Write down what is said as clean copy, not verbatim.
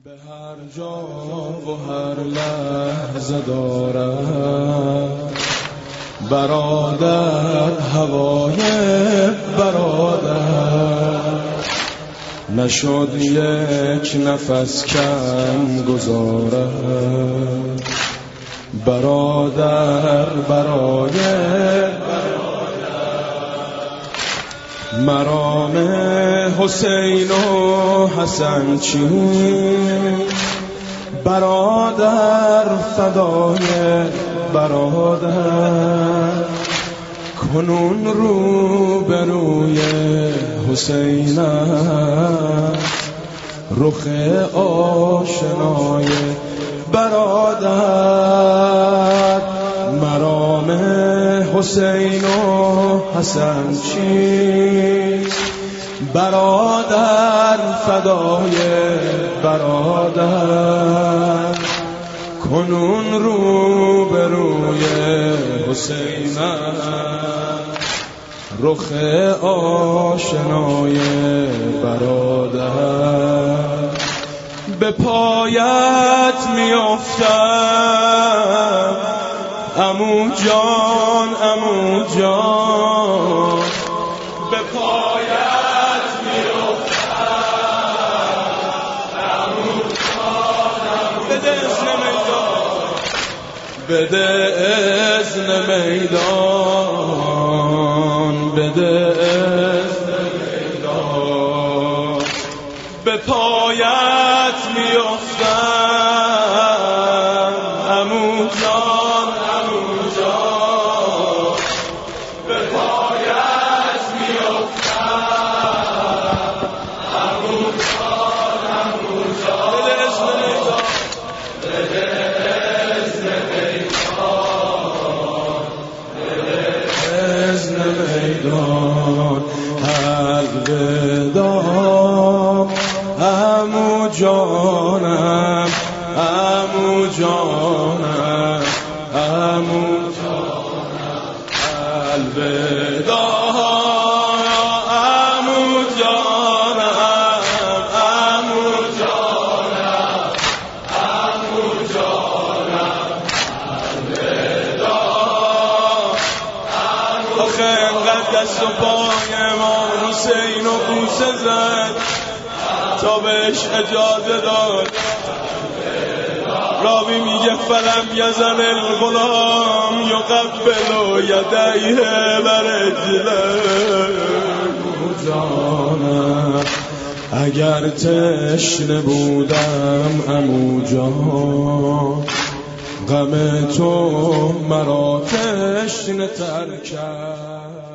به هر جا و هر لحظه دارد برادر هوای برادر، نشد یک نفس کم گذارد برادر برای مرام حسین و حسن چی برادر فدای برادر، کنون رو به روی حسین رخ آشنای برادر، مرام حسین و حسن چیست برادر فدای برادر، کنون رو به روی حسین رخ آشنای برادر، به پایت میافتم عمو جان عمو جان، به پایت میافتم عمو جان، بده اذن میدان بده اذن میدان بده اذن میدان، به پایت میافتم عمو جان عمو جان، به پایت میافتم عمو جان عمو جان، بده اذن میدان بده اذن میدان بده اذن میدان، الوداع عمو جانم عمو جانم عمو جانم، الوداع عمو جانم عمو جانم عمو جانم، الوداع آخه انقدر دست و پای امام حسین و بوسه زد تا بهش اجازه داد. راوی میگه فلم یزن الغلام یقبل یدیه برجله، جانم اگر تشنه بودم عمو جان، غم تو مرا تشنه تر کرد.